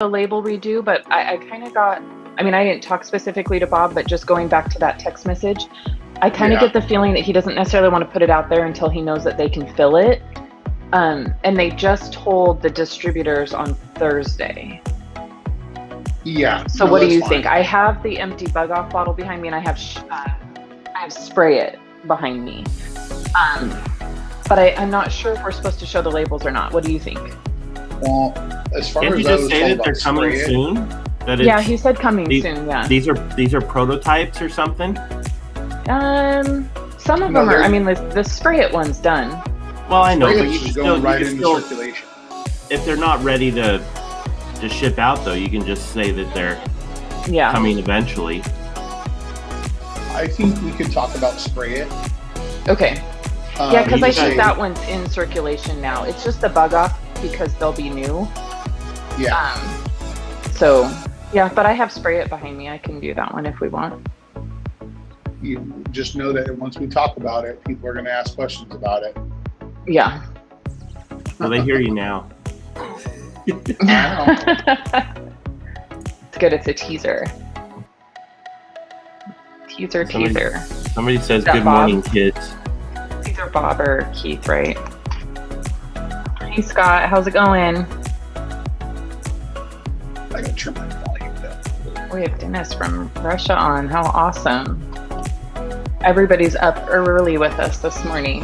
the label redo, but I kind of got, I mean, I didn't talk specifically to Bob, but just going back to that text message, I kind of Yeah. get the feeling that he doesn't necessarily want to put it out there until he knows that they can fill it. And they just told the distributors on Thursday. Yeah. So No, what do that's you fine. think? I have the empty bug off bottle behind me, and I have spray it behind me. But I'm not sure if we're supposed to show the labels or not. What do you think? Well, as far Didn't as you I just was say told that they're about coming spray it, soon? That Yeah, it's, he said coming these, soon. Yeah. these are prototypes or something. Some of No, them are. they're- I mean, the spray it one's done. Well, I know, spray but it's you can just still, going right you can into still, circulation. if they're not ready to ship out, though, you can just say that they're Yeah. coming eventually. I think we could talk about spray it. Okay. Yeah, because you I guys- think that one's in circulation now. It's just the bug off because they'll be new. Yeah. So yeah, but I have spray it behind me. I can do that one if we want. You just know that once we talk about it, people are going to ask questions about it. Yeah. Well, they hear you now. It's good. It's a teaser. Teaser. Somebody says, that "Good Bob? morning, kids." It's either Bob or Keith, right? Hey Scott, how's it going? I got to trim my volume down. We have Dennis from Russia on. How awesome. Everybody's up early with us this morning.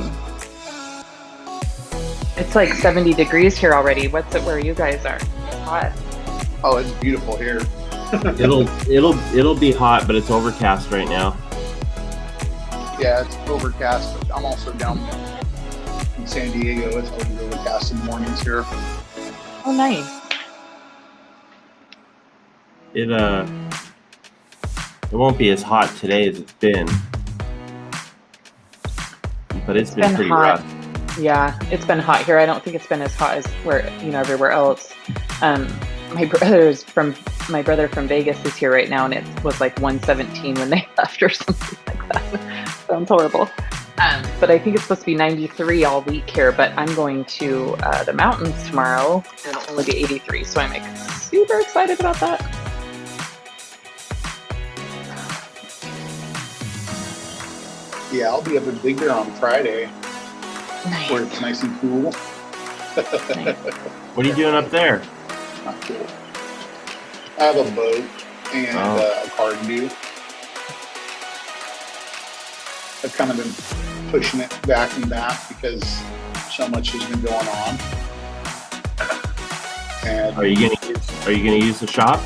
It's like 70 degrees here already. What's it where you guys are? It's hot. Oh, it's beautiful here. It'll be hot, but it's overcast right now. Yeah, it's overcast, but I'm also down in San Diego. It's always overcast in the mornings here. Oh, nice. It won't be as hot today as it's been, but it's been pretty hot. rough. Yeah, it's been hot here. I don't think it's been as hot as everywhere else. My brother from Vegas is here right now, and it was like 117 when they left or something like that. Sounds horrible. But I think it's supposed to be 93 all week here. But I'm going to the mountains tomorrow, and it'll only be 83. So I'm super excited about that. Yeah, I'll be up in Big Bear on Friday, Nice. where it's nice and cool. What are you doing up there? Not cool. I have a boat and a car to do. I've kind of been pushing it back and back because so much has been going on. And Are you gonna use the shop?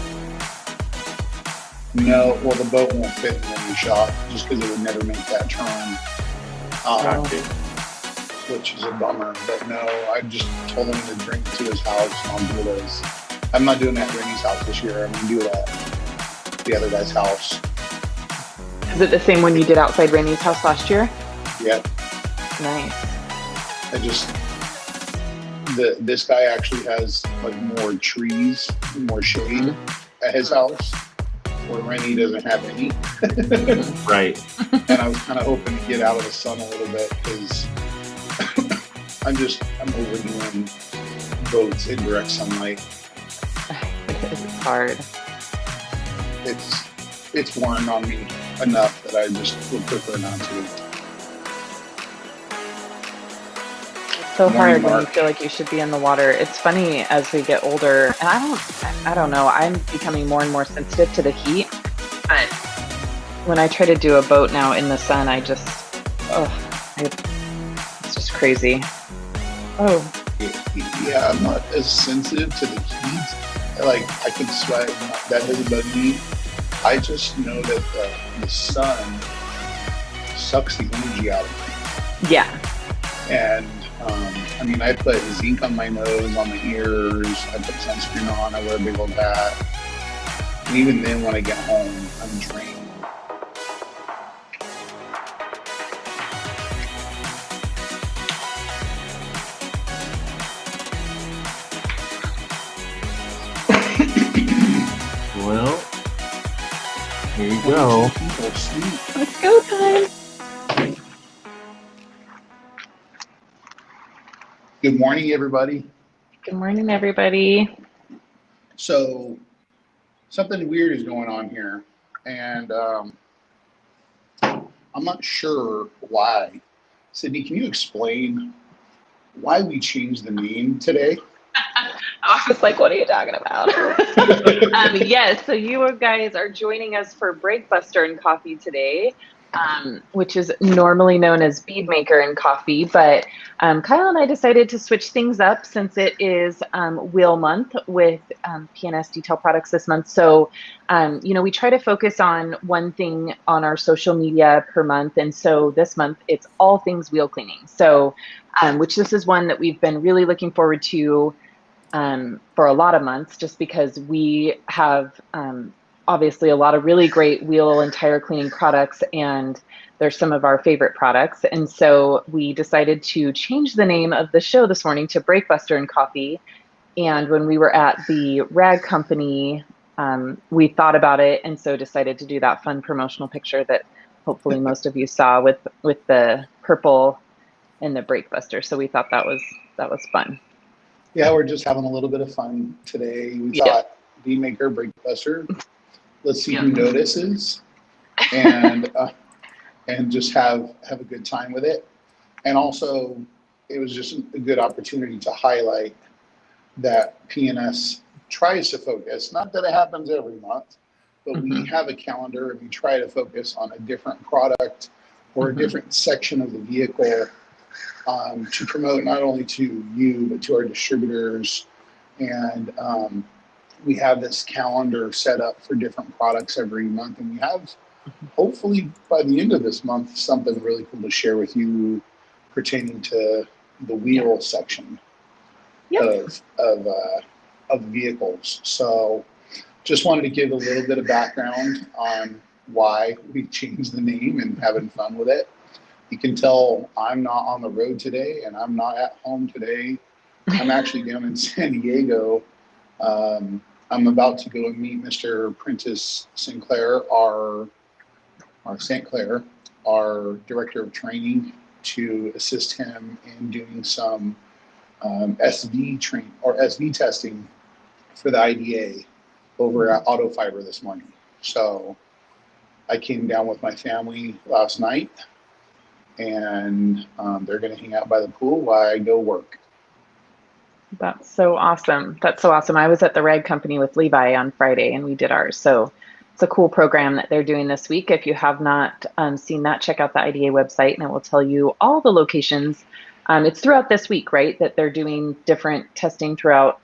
no, well, the boat won't fit in the shop just because it would never make that turn. Gotcha. Which is a bummer. But no, I just told him to bring it to his house and I'll do it as. I'm not doing that at Rennie's house this year. I'm going to do it at the other guy's house. Is it the same one you did outside Rainey's house last year? Yep. Nice. This guy actually has like more trees, more shade at his house, where Rennie doesn't have any. Right. And I was kind of hoping to get out of the sun a little bit because I'm overdoing boats in direct sunlight. It's hard. It's worn on me enough that I just would prefer not to. It's so Morning, hard when you Mark. feel like you should be in the water. It's funny as we get older, and I don't know, I'm becoming more and more sensitive to the heat, but when I try to do a boat now in the sun, it's just crazy. Oh, Yeah, I'm not as sensitive to the heat. Like, I can sweat, that doesn't bug me. I just know that the sun sucks the energy out of me. yeah. And, I mean, I put zinc on my nose, on my ears, I put sunscreen on, I wear a big old hat. And even then, when I get home, I'm drained. Well, here you go. People sleep. Let's go time. Good morning, everybody. Good morning, everybody. So something weird is going on here, and I'm not sure why. Sydney, can you explain why we changed the name today? I was like, what are you talking about? Yes, so you guys are joining us for Breakbuster and Coffee today, which is normally known as Bead Maker and Coffee. But Kyle and I decided to switch things up since it is Wheel Month with PNS Detail Products this month. So, we try to focus on one thing on our social media per month. And so this month, it's all things wheel cleaning. So, which this is one that we've been really looking forward to for a lot of months, just because we have obviously a lot of really great wheel and tire cleaning products, and they're some of our favorite products. And so we decided to change the name of the show this morning to Breakbuster and Coffee. And when we were at the rag company, we thought about it, and so decided to do that fun promotional picture that hopefully most of you saw with the purple and the Breakbuster. So we thought that was fun. Yeah, we're just having a little bit of fun today. We Yeah. thought Bead Maker, Breakbuster. Let's see Yeah. who notices, and just have a good time with it. And also, it was just a good opportunity to highlight that PNS tries to focus. Not that it happens every month, but we have a calendar and we try to focus on a different product or a different section of the vehicle. To promote not only to you, but to our distributors. And we have this calendar set up for different products every month. And we have, hopefully by the end of this month, something really cool to share with you pertaining to the wheel section of vehicles. So just wanted to give a little bit of background on why we changed the name and having fun with it. You can tell I'm not on the road today and I'm not at home today. I'm actually down in San Diego. I'm about to go and meet Mr. Prentice Sinclair, our St. Clair, our director of training, to assist him in doing some SV testing for the IDA over at Auto Fiber this morning. So I came down with my family last night, and they're going to hang out by the pool while I go work. That's so awesome. That's so awesome. I was at the rag company with Levi on Friday, and we did ours. So it's a cool program that they're doing this week. If you have not seen that, check out the IDA website, and it will tell you all the locations. It's throughout this week, right, that they're doing different testing throughout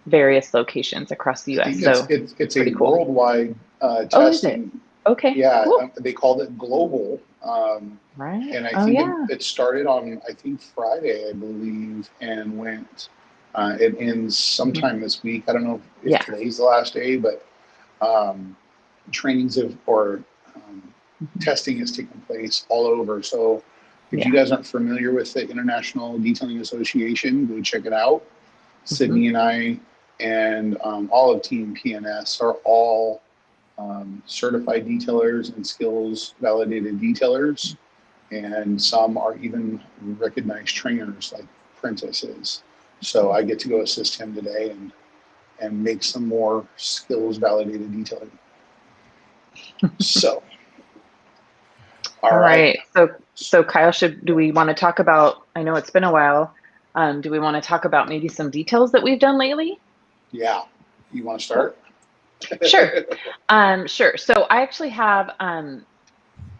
various locations across the U.S. So it's a cool worldwide testing. Oh, is it? Okay. Yeah, cool. They called it global. Right. And I think it started on, I think, Friday, I believe, and went, it ends sometime this week. I don't know if today's the last day, but testing is taking place all over. So if you guys aren't familiar with the International Detailing Association, go check it out. Sydney and I and all of Team PNS are all certified detailers and skills validated detailers, and some are even recognized trainers like Prentice is. So I get to go assist him today and make some more skills validated detailing. So all right. So Kyle, do we want to talk about, I know it's been a while, do we want to talk about maybe some details that we've done lately? Yeah. You want to start? Sure. Sure. So I actually have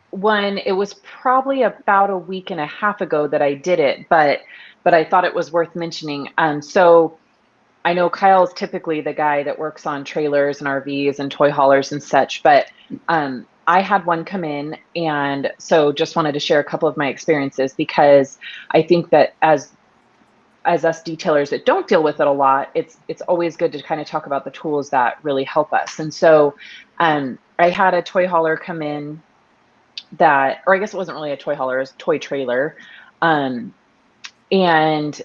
one. It was probably about a week and a half ago that I did it, but I thought it was worth mentioning. So I know Kyle's typically the guy that works on trailers and RVs and toy haulers and such, but I had one come in, and so just wanted to share a couple of my experiences, because I think that as us detailers that don't deal with it a lot, it's always good to kind of talk about the tools that really help us. And so I had a toy hauler come in or I guess it wasn't really a toy hauler, it was a toy trailer. And it's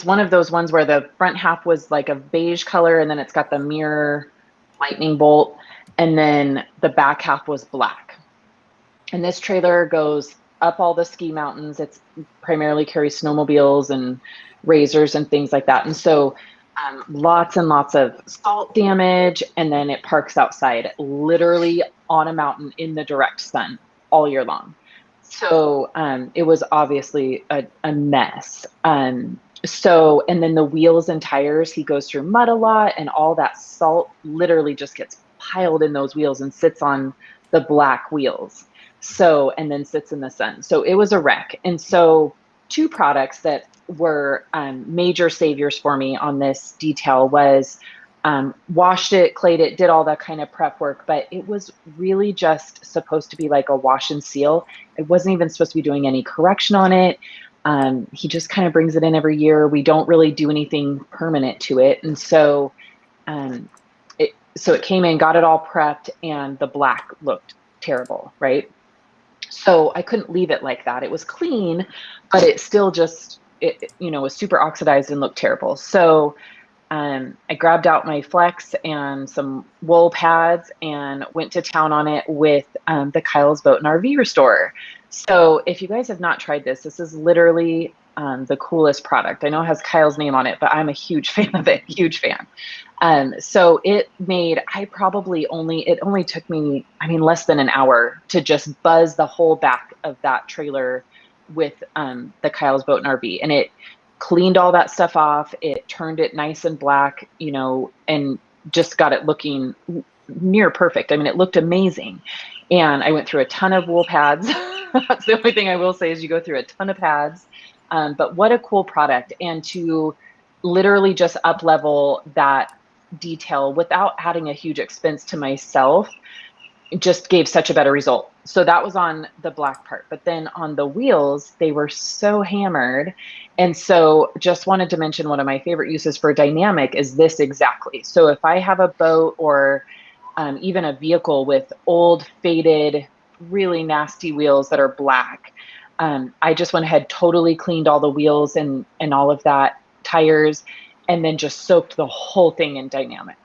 one of those ones where the front half was like a beige color, and then it's got the mirror lightning bolt, and then the back half was black. And this trailer goes up all the ski mountains. It's primarily carries snowmobiles and razors and things like that. And so lots and lots of salt damage, and then it parks outside, literally on a mountain in the direct sun all year long. So it was obviously a mess. And then the wheels and tires, he goes through mud a lot, and all that salt literally just gets piled in those wheels and sits on the black wheels. So, and then sits in the sun. So it was a wreck. And so, two products that were major saviors for me on this detail was washed it, clayed it, did all that kind of prep work, but it was really just supposed to be like a wash and seal. It wasn't even supposed to be doing any correction on it. He just kind of brings it in every year. We don't really do anything permanent to it. And so, um, it came in, got it all prepped, and the black looked terrible, right? So I couldn't leave it like that. It was clean, but it still just, was super oxidized and looked terrible. So I grabbed out my Flex and some wool pads and went to town on it with the Kyle's Boat and RV Restorer. So if you guys have not tried this, this is literally the coolest product. I know it has Kyle's name on it, but I'm a huge fan of it, huge fan. So it only took me, less than an hour to just buzz the whole back of that trailer with the Kyle's Boat and RV. And it cleaned all that stuff off. It turned it nice and black, and just got it looking near perfect. It looked amazing. And I went through a ton of wool pads. That's the only thing I will say is you go through a ton of pads. But what a cool product. And to literally just up level that detail without adding a huge expense to myself, it just gave such a better result. So that was on the black part. But then on the wheels, they were so hammered. And so just wanted to mention one of my favorite uses for dynamic is this exactly. So if I have a boat or even a vehicle with old, faded, really nasty wheels that are black, I just went ahead, totally cleaned all the wheels and all of that, tires, and then just soaked the whole thing in dynamic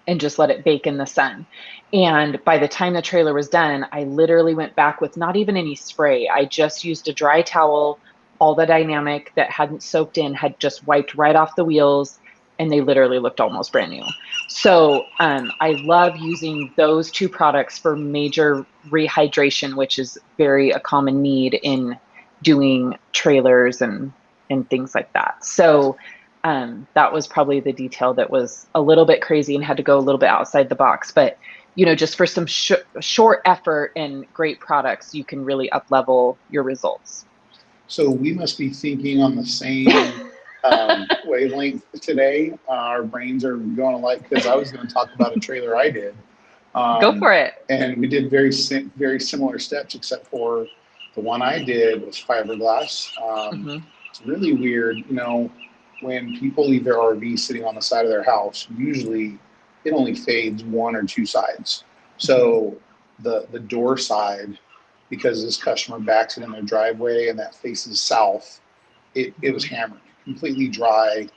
and just let it bake in the sun. And by the time the trailer was done, I literally went back with not even any spray. I just used a dry towel. All the dynamic that hadn't soaked in had just wiped right off the wheels, and they literally looked almost brand new. So I love using those two products for major rehydration, which is a common need in doing trailers and things like that. So that was probably the detail that was a little bit crazy and had to go a little bit outside the box. But, just for some short effort and great products, you can really up level your results. So we must be thinking on the same wavelength today. Our brains are going alike because I was going to talk about a trailer I did. Go for it. And we did very similar steps, except for the one I did was fiberglass. It's really weird, when people leave their RV sitting on the side of their house, usually it only fades one or two sides. So the door side, because this customer backs it in their driveway and that faces south, it was hammered, completely dry.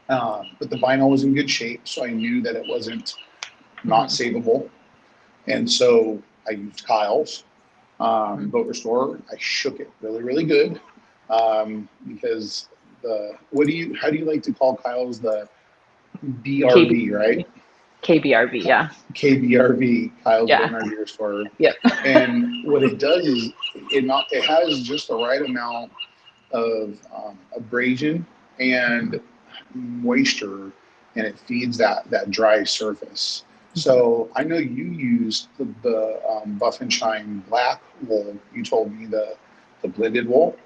But the vinyl was in good shape, so I knew that it wasn't not savable. And so I used Kyle's Boat Restorer. I shook it really, really good because how do you like to call Kyle's? The BRV, right? KBRV, yeah. KBRV, Kyle's Yeah. Boat RV Restorer. Yep. And what it does is it has just the right amount of abrasion and moisture, and it feeds that dry surface. So I know you used the Buff and Shine black wool. You told me the blended wool.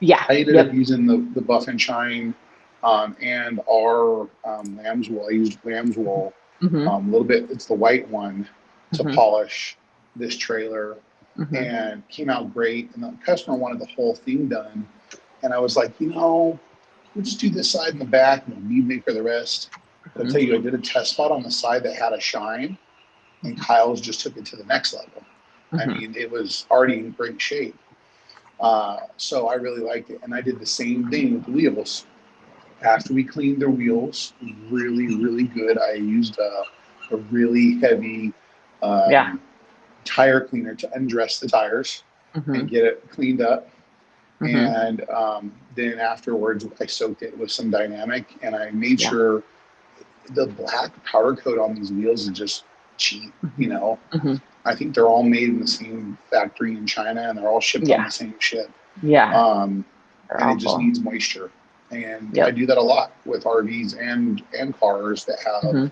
Yeah. I ended up using the Buff and Shine and our lamb's wool. I used lamb's wool a little bit. It's the white one to polish this trailer, and came out great. And the customer wanted the whole thing done, and I was like, we'll just do this side and the back, and we'll Bead Maker the rest. But I'll tell you, I did a test spot on the side that had a shine, and Kyle's just took it to the next level. It was already in great shape. So I really liked it. And I did the same thing with the wheels. After we cleaned their wheels, really, really good, I used a really heavy tire cleaner to undress the tires and get it cleaned up. And then afterwards I soaked it with some dynamic, and I made Yeah. sure the black powder coat on these wheels is just cheap. You know, Mm-hmm. I think they're all made in the same factory in China, and they're all shipped on Yeah. the same ship. Yeah. And They're it just awful. needs moisture. And I Yep. do that a lot with RVs and cars that have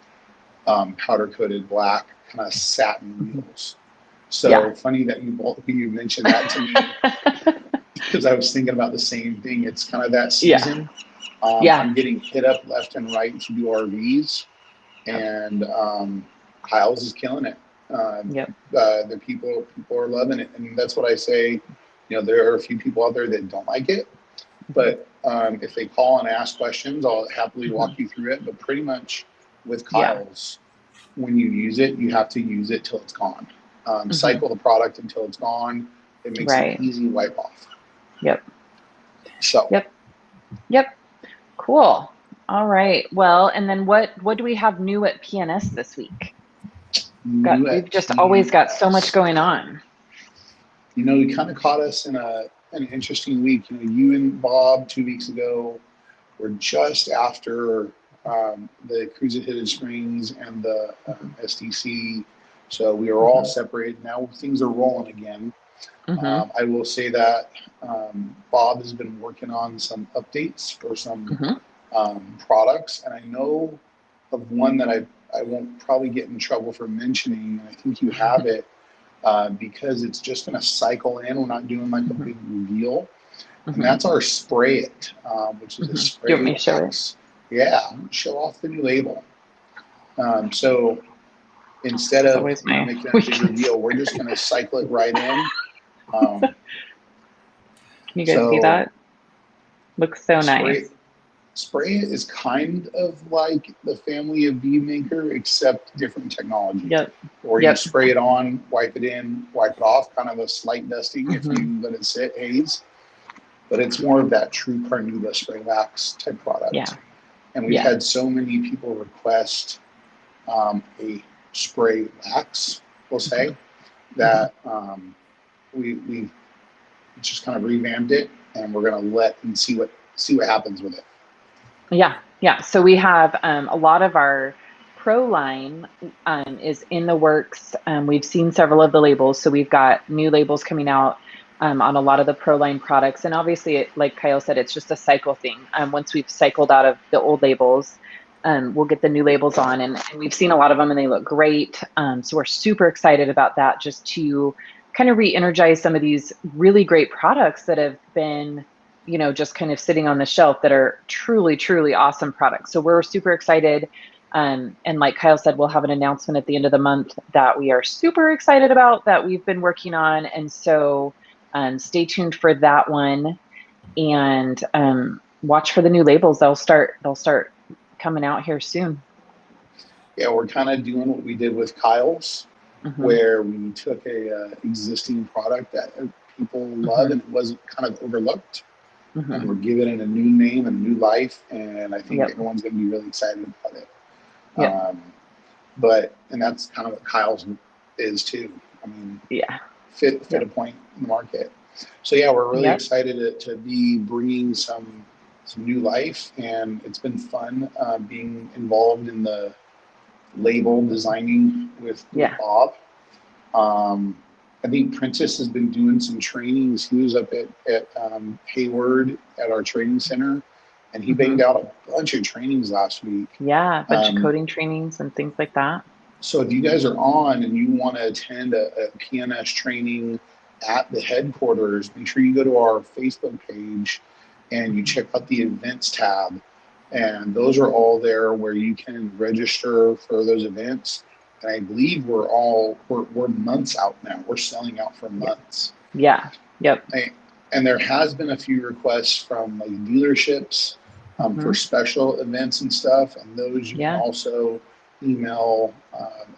powder coated black kind of satin wheels. So Yeah. funny that you mentioned that to me, because I was thinking about the same thing. It's kind of that Yeah. season. Yeah. I'm getting hit up left and right to do RVs, Yep. and Kyle's is killing it. Yep. The people are loving it, and that's what I say. You know, there are a few people out there that don't like it, but if they call and ask questions, I'll happily walk you through it. But pretty much with Yeah. Kyle's, when you use it, you have to use it till it's gone. Mm-hmm. Cycle the product until it's gone. It makes Right. an easy wipe off. Yep. So Yep. Cool. All right. Well, and then what do we have new at PNS this week? new We've at just always got so much PNS. going on. You know, you kind of caught us in an interesting week. You know, you and Bob 2 weeks ago were just after the Cruise at Hidden Springs and the SDC. So we are all separated. Now things are rolling again. Mm-hmm. I will say that Bob has been working on some updates for some products. And I know of one that I won't probably get in trouble for mentioning. I think you have it because it's just going to cycle in. We're not doing like a big reveal. And that's our Spray It, which is a spray. Do you want me to show it? Yeah, show off the new label. So instead of making a big reveal, we're just going to cycle it right in. Can you guys see that? Looks so nice. Spray It is kind of like the family of Bead Maker, except different technology. Yep. Or you spray it on, wipe it in, wipe it off, kind of a slight dusting if you let it sit, haze. But it's more of that true Carnauba spray wax type product. Yeah. And we've had so many people request a spray wax, we'll say, that we just kind of revamped it, and we're going to let and see what happens with it. Yeah. So we have a lot of our Pro line is in the works. We've seen several of the labels, so we've got new labels coming out on a lot of the Pro line products. And obviously, like Kyle said, it's just a cycle thing. Once we've cycled out of the old labels, we'll get the new labels on, and we've seen a lot of them, and they look great. So we're super excited about that, just to kind of re-energize some of these really great products that have been, you know, just kind of sitting on the shelf, that are truly, truly awesome products. So we're super excited. And like Kyle said, we'll have an announcement at the end of the month that we are super excited about, that we've been working on. And so stay tuned for that one, and watch for the new labels. They'll start coming out here soon. Yeah, we're kind of doing what we did with Kyle's, where we took a existing product that people love and it wasn't kind of overlooked, and we're giving it a new name and a new life, and I think everyone's going to be really excited about it. And that's kind of what Kyle's is too. I mean, fit a point in the market. So yeah, we're really excited to be bringing some new life, and it's been fun being involved in the label designing with Bob. I think Princess has been doing some trainings. He was up at Hayward at our training center, and he banged out a bunch of trainings last week. Yeah, a bunch of coding trainings and things like that. So if you guys are on and you want to attend a PNS training at the headquarters, make sure you go to our Facebook page and you check out the events tab. And those are all there where you can register for those events. And I believe we're months out now. We're selling out for months. Yeah. Yep. And there has been a few requests from like dealerships for special events and stuff. And those you can also email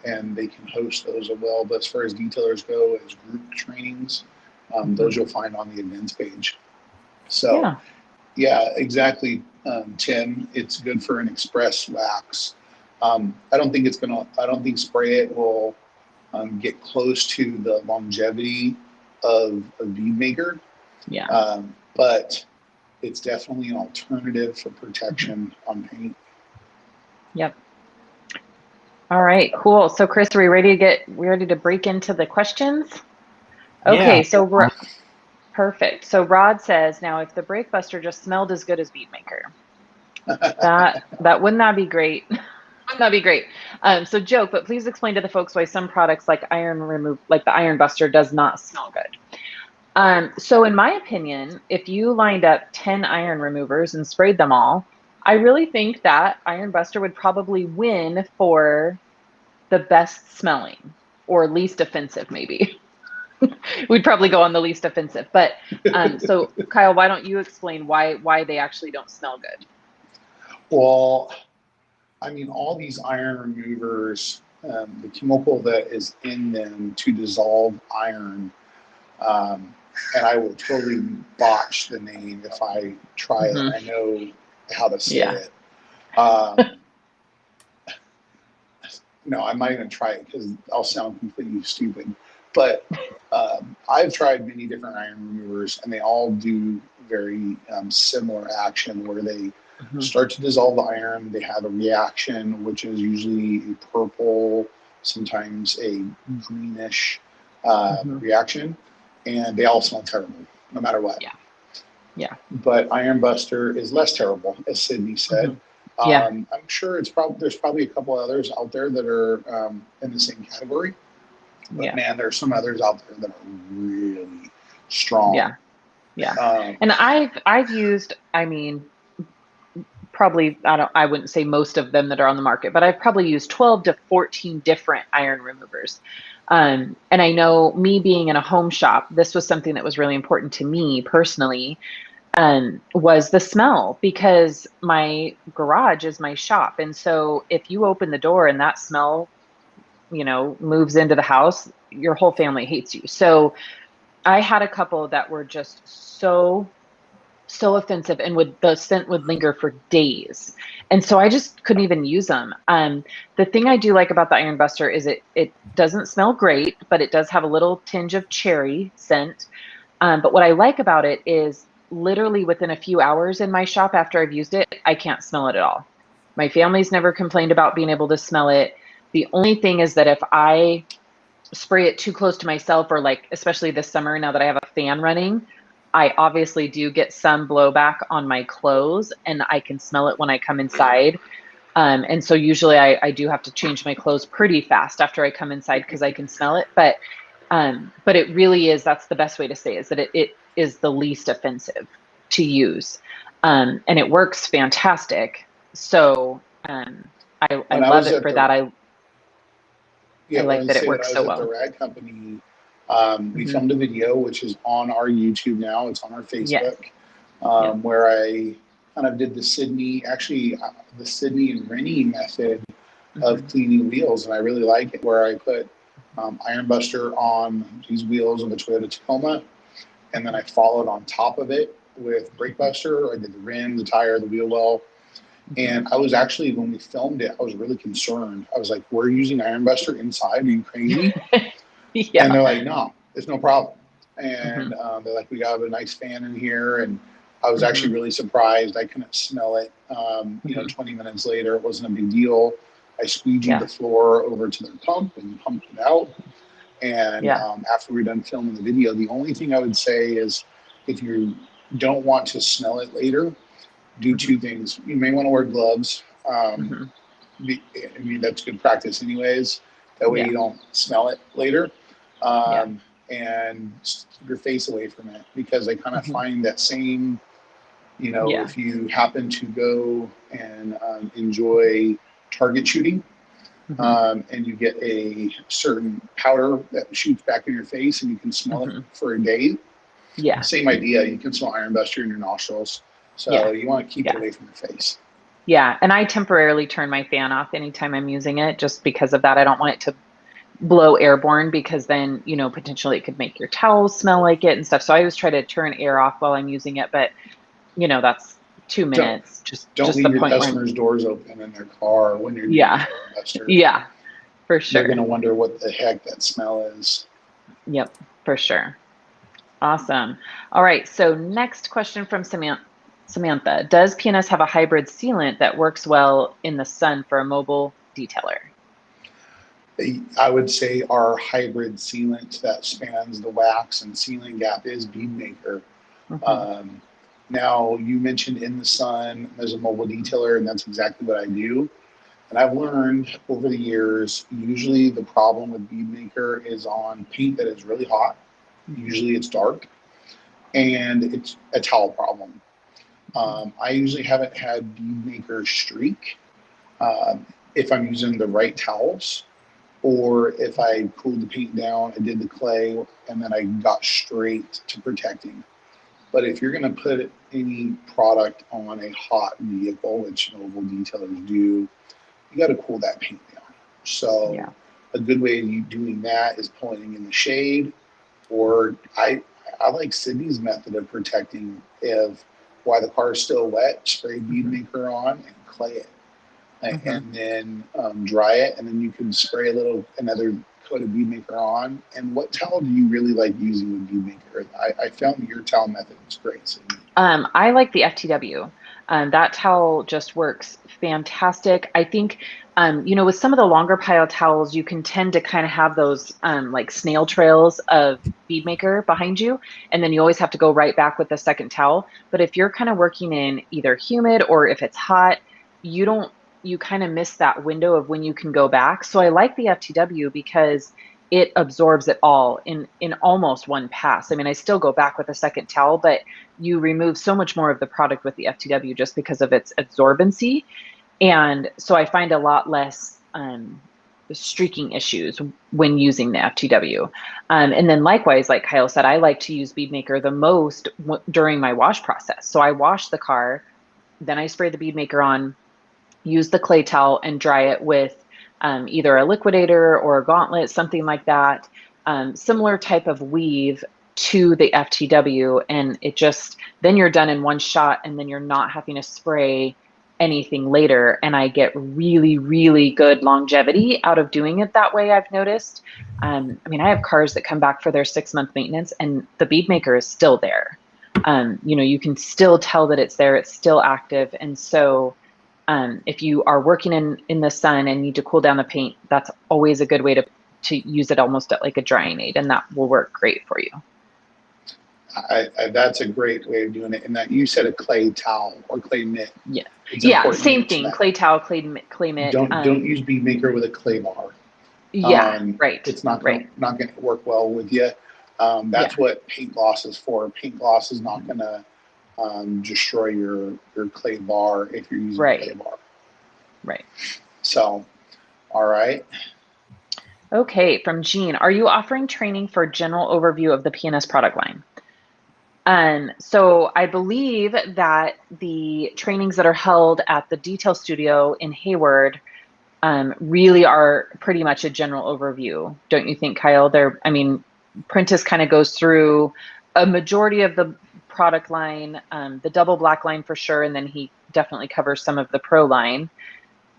and they can host those as well. But as far as detailers go, as group trainings, those you'll find on the events page. So yeah, exactly, Tim. It's good for an express wax. I don't think Spray It will get close to the longevity of Bead Maker. Yeah. But it's definitely an alternative for protection on paint. Yep. All right, cool. So Chris, are we ready to break into the questions? Okay, Yeah. so we're perfect. So Rod says, now if the brake buster just smelled as good as Bead Maker, that wouldn't that be great? Wouldn't that be great? So joke, but please explain to the folks why some products like the Iron Buster does not smell good. So in my opinion, if you lined up 10 iron removers and sprayed them all, I really think that Iron Buster would probably win for the best smelling or least offensive, maybe. We'd probably go on the least offensive. But so Kyle, why don't you explain why they actually don't smell good? Well, I mean, all these iron removers, the chemical that is in them to dissolve iron, and I will totally botch the name if I try it. I know how to say it. No, I'm not even try it because I'll sound completely stupid. But I've tried many different iron removers, and they all do very similar action where they start to dissolve the iron. They have a reaction, which is usually a purple, sometimes a greenish reaction, and they all smell terrible, no matter what. Yeah. But Iron Buster is less terrible, as Sydney said. I'm sure there's probably a couple others out there that are in the same category. But man, there's some others out there that are really strong. And I've used, I mean, probably I wouldn't say most of them that are on the market, but I've probably used 12 to 14 different iron removers. And I know, me being in a home shop, this was something that was really important to me personally, was the smell, because my garage is my shop. And so if you open the door and that smell, moves into the house, your whole family hates you. So I had a couple that were just so offensive, and the scent would linger for days. And so I just couldn't even use them. The thing I do like about the Iron Buster is it doesn't smell great, but it does have a little tinge of cherry scent. But what I like about it is literally within a few hours in my shop after I've used it, I can't smell it at all. My family's never complained about being able to smell it. The only thing is that if I spray it too close to myself, or like, especially this summer, now that I have a fan running, I obviously do get some blowback on my clothes, and I can smell it when I come inside. And so usually I do have to change my clothes pretty fast after I come inside because I can smell it. But it really is, that's the best way to say it, is that it is the least offensive to use. And it works fantastic. So I love it for that. I like that it works so well. When I was at the rag company, we filmed a video, which is on our YouTube now. It's on our Facebook, where I kind of did the Sydney and Rennie method of cleaning wheels. And I really like it, where I put Iron Buster on these wheels of a Toyota Tacoma, and then I followed on top of it with Brake Buster. I did the rim, the tire, the wheel well. And I was actually, when we filmed it, I was really concerned. I was like, we're using Iron Buster inside? Are you crazy? And they're like, no, it's no problem. And they're like, we got a nice fan in here. And I was actually really surprised. I couldn't smell it. 20 minutes later, it wasn't a big deal. I squeegeed the floor over to their pump and pumped it out. And after we're done filming the video, the only thing I would say is, if you don't want to smell it later, do two things. You may want to wear gloves. I mean, that's good practice anyways. That way you don't smell it later. And keep your face away from it, because I kind of find that same, if you happen to go and enjoy target shooting, and you get a certain powder that shoots back in your face and you can smell it for a day. Same idea. You can smell Iron Buster in your nostrils. So you want to keep it away from your face. Yeah. And I temporarily turn my fan off anytime I'm using it, just because of that. I don't want it to blow airborne, because then, potentially it could make your towels smell like it and stuff. So I always try to turn air off while I'm using it. But, that's 2 minutes. Don't leave your customers' doors open in their car when you're using Iron Buster. Yeah, for sure. They're going to wonder what the heck that smell is. Yep, for sure. Awesome. All right. So next question from Samantha, does PNS have a hybrid sealant that works well in the sun for a mobile detailer? I would say our hybrid sealant that spans the wax and sealing gap is Bead Maker. Um, Now, you mentioned in the sun as a mobile detailer, and that's exactly what I do. And I've learned over the years, usually the problem with Bead Maker is on paint that is really hot. Usually it's dark, and it's a towel problem. I usually haven't had Bead Maker streak if I'm using the right towels, or if I cooled the paint down and did the clay and then I got straight to protecting. But if you're going to put any product on a hot vehicle, which mobile detailers do, you got to cool that paint down. So Yeah. a good way of you doing that is pulling in the shade, or I like Sydney's method of protecting. If while the car is still wet, spray Bead Maker on and clay it, and then dry it, and then you can spray another coat of Bead Maker on. And what towel do you really like using with Bead Maker? I found your towel method was great, Sydney. I like the FTW. That towel just works fantastic. I think, with some of the longer pile towels, you can tend to kind of have those like snail trails of bead maker behind you, and then you always have to go right back with the second towel. But if you're kind of working in either humid or if it's hot, you don't, you kind of miss that window of when you can go back. So I like the FTW because it absorbs it all in almost one pass. I mean, I still go back with a second towel, but you remove so much more of the product with the FTW just because of its absorbency. And so I find a lot less streaking issues when using the FTW. And then likewise, like Kyle said, I like to use Bead Maker the most during my wash process. So I wash the car, then I spray the Bead Maker on, use the clay towel and dry it with either a liquidator or a gauntlet, something like that. Similar type of weave to the FTW, and it just, then you're done in one shot, and then you're not having to spray anything later. And I get really, really good longevity out of doing it that way, I've noticed. I mean, I have cars that come back for their 6-month maintenance and the Bead Maker is still there. You can still tell that it's there, it's still active. And so if you are working in the sun and need to cool down the paint, that's always a good way to use it almost like a drying aid, and that will work great for you. That's a great way of doing it. And that you said a clay towel or clay mitt. Yeah, It's yeah, important same thing. Clay towel, clay mitt. Don't use Bead Maker with a clay bar. Yeah, right. It's not right. gonna work well with you. That's what paint gloss is for. Paint gloss is not gonna destroy your clay bar if you're using a clay bar. Right. So, all right. Okay, from Jean, are you offering training for general overview of the PNS product line? So I believe that the trainings that are held at the Detail Studio in Hayward really are pretty much a general overview. Don't you think, Kyle? Prentice kind of goes through a majority of the product line, the double black line for sure, and then he definitely covers some of the pro line.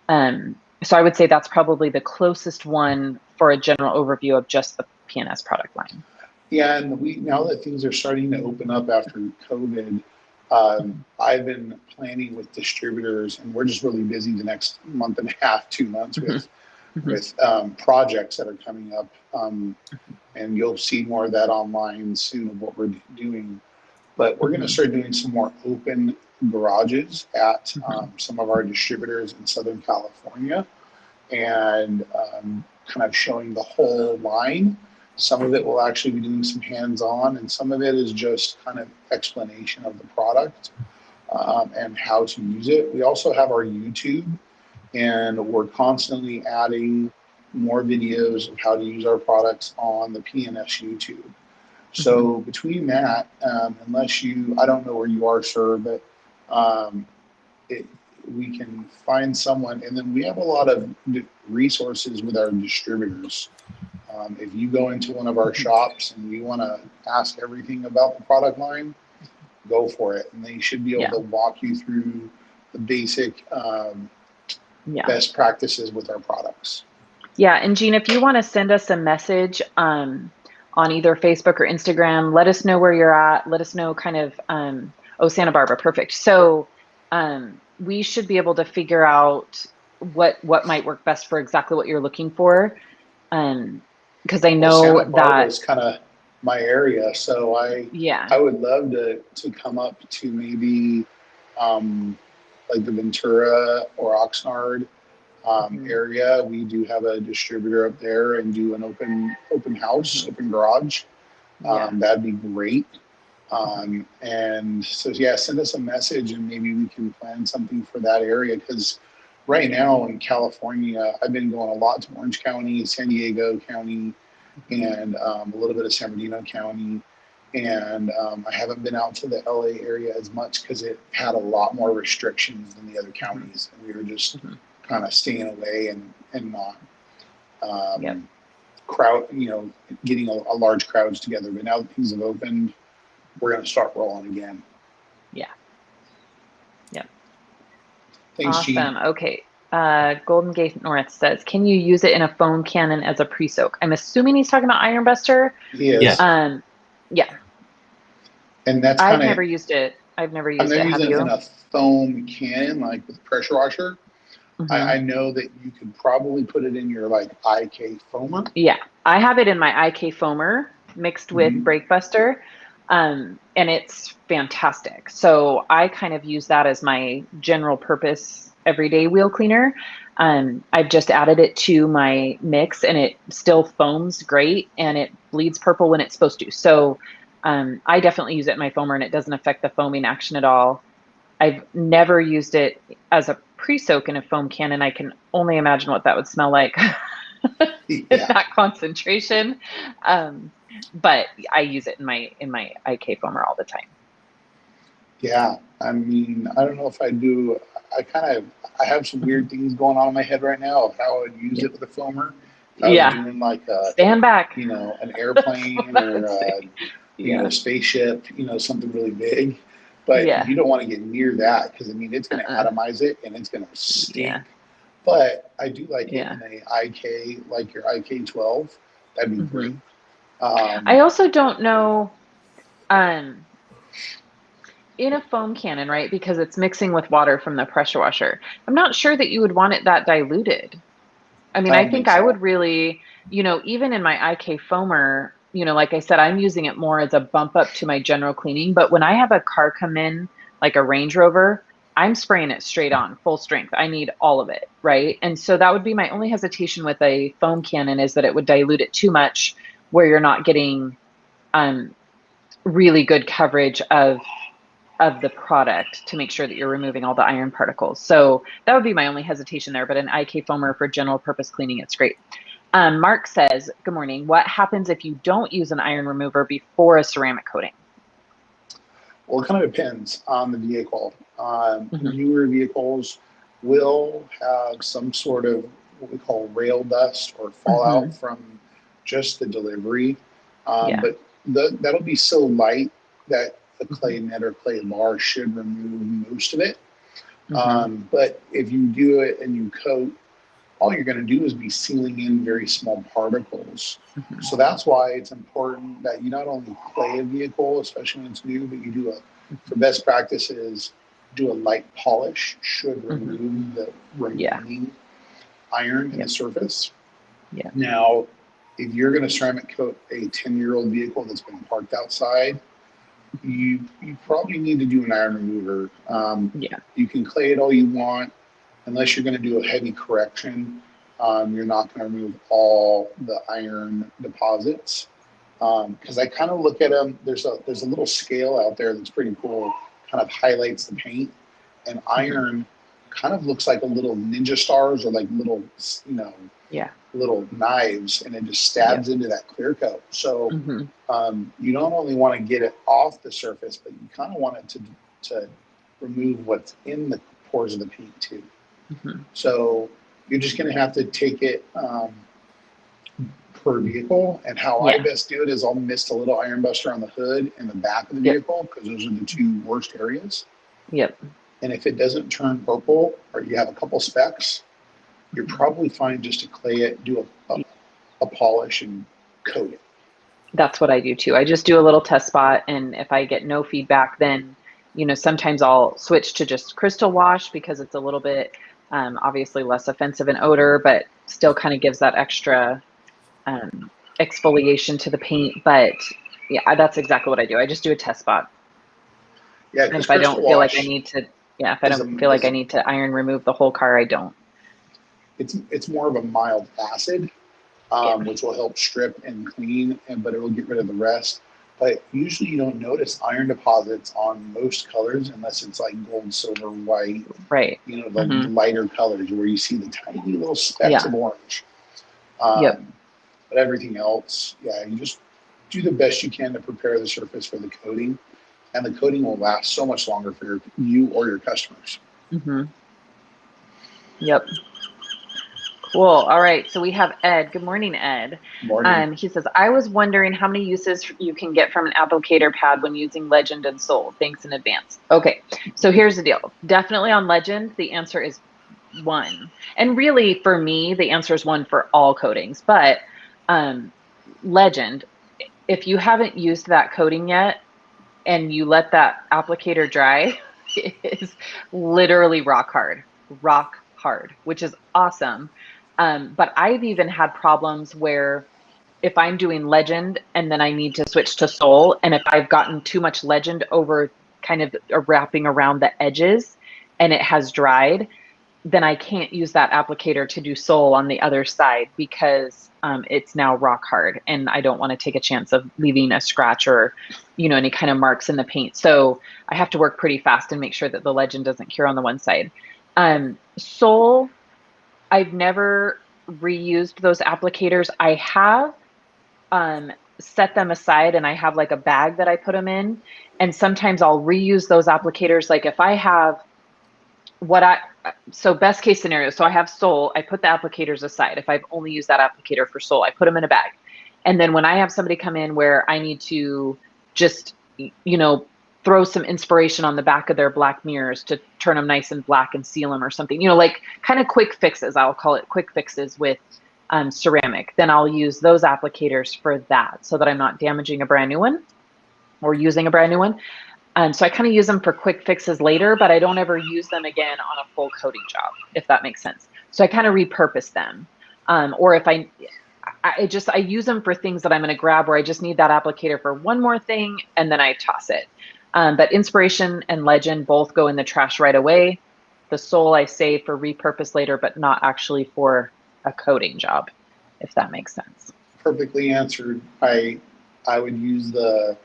So I would say that's probably the closest one for a general overview of just the PNS product line. Yeah, and now that things are starting to open up after COVID, I've been planning with distributors, and we're just really busy the next month and a half, 2 months with projects that are coming up, and you'll see more of that online soon of what we're doing. But we're going to start doing some more open garages at some of our distributors in Southern California, and kind of showing the whole line. Some of it will actually be doing some hands-on, and some of it is just kind of explanation of the product and how to use it. We also have our YouTube, and we're constantly adding more videos of how to use our products on the PNS YouTube. So between that, unless I don't know where you are, sir, but we can find someone, and then we have a lot of resources with our distributors. If you go into one of our shops and you want to ask everything about the product line, go for it. And they should be able to walk you through the basic best practices with our products. Yeah, and Jean, if you want to send us a message on either Facebook or Instagram, let us know where you're at. Let us know kind of Oh, Santa Barbara, perfect. So we should be able to figure out what might work best for exactly what you're looking for. Because I Well, know Santa Barbara that, is kind of my area, so yeah. I would love to come up to maybe like the Ventura or Oxnard Mhm. area. We do have a distributor up there and do an open house, Mhm. open garage. Yeah. That'd be great. Mhm. And so, yeah, send us a message and maybe we can plan something for that area. Because right Yeah. now in California, I've been going a lot to Orange County, San Diego County, Mhm. and a little bit of San Bernardino County. And I haven't been out to the LA area as much because it had a lot more restrictions than the other Mhm. counties. And we were just Mhm. kind of staying away and not Yep. um, crowd, getting a large crowds together. But now that things have opened, we're going to start rolling again. Yeah. Yep. Thanks, G. Awesome. Okay. Golden Gate North says, can you use it in a foam cannon as a pre-soak? I'm assuming he's talking about Iron Buster. He is. Yes. Yeah. And that's kind I've of, never used it. I've never I'm used not it. Have using it in you? a foam cannon like with pressure washer. Hmm. I know that you could probably put it in your like IK foamer. Yeah. I have it in my IK foamer mixed with Mm-hmm. Breakbuster. And it's fantastic. So I kind of use that as my general purpose everyday wheel cleaner. I've just added it to my mix and it still foams great and it bleeds purple when it's supposed to. So I definitely use it in my foamer and it doesn't affect the foaming action at all. I've never used it as a pre-soak in a foam cannon. I can only imagine what that would smell like at Yeah. that concentration. Um, but I use it in my IK foamer all the time. Yeah. I mean, I don't know if I do. I kind of, I have some Mhm. weird things going on in my head right now of how I would use Yeah. it with a foamer. If I was Yeah. doing like a, Stand back. an That's airplane what I or would say. Yeah. a spaceship, something really big. But Yeah. you don't want to get near that because I mean it's going to Uh-uh. atomize it and it's going to stink. Yeah. But I do like it Yeah. in a IK, like your IK 12. That'd be great. Hmm. Um, I also don't know, um, in a foam cannon, right? Because it's mixing with water from the pressure washer. I'm not sure that you would want it that diluted. I mean, I I don't think think I so. would really, even in my IK foamer, like I said, I'm using it more as a bump up to my general cleaning. But when I have a car come in, like a Range Rover, I'm spraying it straight on full strength. I need all of it, right? And so that would be my only hesitation with a foam cannon is that it would dilute it too much where you're not getting um, really good coverage of the product to make sure that you're removing all the iron particles. So that would be my only hesitation there. But an IK foamer for general purpose cleaning, it's great. Mark says, good morning. What happens if you don't use an iron remover before a ceramic coating? Well, it kind of depends on the vehicle. Hmm. Newer vehicles will have some sort of what we call rail dust or fallout Hmm. from just the delivery. Yeah. But that'll be so light that the Hmm. clay net or clay bar should remove most of it. Hmm. But if you do it and you coat, all you're going to do is be sealing in very small particles. Hmm. So that's why it's important that you not only clay a vehicle, especially when it's new, but you do for best practices, do a light polish, should Hmm. remove the Yeah. remaining iron in the Yep. surface. Yeah. Now, if you're going to ceramic coat a 10-year-old vehicle that's been parked outside, you probably need to do an iron remover. Yeah. You can clay it all you want, unless you're going to do a heavy correction. You're not going to remove all the iron deposits because I kind of look at them. There's a little scale out there that's pretty cool. Kind of highlights the paint, and Hmm. iron kind of looks like a little ninja stars or like little Yeah. little knives, and it just Yep. stabs into that clear coat. So Hmm. you don't only want to get it off the surface, but you kind of want it to remove what's in the pores of the paint too. Hmm. So you're just going to have to take it per vehicle. And how I Yeah. best do it is I'll mist a little iron buster on the hood and the back of the Yep. vehicle because those are the two worst areas. Yep. And if it doesn't turn purple or you have a couple specks, you're Hmm. probably fine just to clay it, do a polish, and coat it. That's what I do too. I just do a little test spot, and if I get no feedback, then sometimes I'll switch to just crystal wash because it's a little bit obviously less offensive in odor, but still kind of gives that extra exfoliation to the paint. But yeah, that's exactly what I do. I just do a test spot. Yeah, And because if I crystal don't feel like I wash need to, yeah, if I is don't feel like I need to iron remove the whole car, I don't. it's more of a mild acid, Yeah. which will help strip and clean, but it will get rid of the rest. But usually you don't notice iron deposits on most colors unless it's like gold, silver, white, Right. the lighter colors where you see the tiny little specks Yeah. of orange. Yep. But everything else, yeah, you just do the best you can to prepare the surface for the coating, and the coating will last so much longer for you or your customers. Yep. Cool. All right. So we have Ed. Good morning, Ed. Morning. He says, I was wondering how many uses you can get from an applicator pad when using Legend and Soul. Thanks in advance. Okay. So here's the deal. Definitely on Legend, the answer is 1. And really, for me, the answer is 1 for all coatings. But Legend, if you haven't used that coating yet and you let that applicator dry, it is literally rock hard, which is awesome. But I've even had problems where if I'm doing Legend and then I need to switch to Soul, and if I've gotten too much Legend over kind of wrapping around the edges and it has dried, then I can't use that applicator to do Soul on the other side because it's now rock hard and I don't want to take a chance of leaving a scratch or, any kind of marks in the paint. So I have to work pretty fast and make sure that the Legend doesn't cure on the one side. Soul, I've never reused those applicators. I have set them aside and I have like a bag that I put them in. And sometimes I'll reuse those applicators. Like if I have so best case scenario, so I have Soul, I put the applicators aside. If I've only used that applicator for Soul, I put them in a bag. And then when I have somebody come in where I need to just, throw some inspiration on the back of their black mirrors to turn them nice and black and seal them or something, like kind of quick fixes, I'll call it quick fixes with ceramic, then I'll use those applicators for that so that I'm not damaging a brand new one or using a brand new one. So I kind of use them for quick fixes later, but I don't ever use them again on a full coating job, if that makes sense. So I kind of repurpose them. Or if I use them for things that I'm going to grab where I just need that applicator for one more thing and then I toss it. But Inspiration and Legend both go in the trash right away. The Soul I save for repurpose later, but not actually for a coating job, if that makes sense. Perfectly answered. I would use the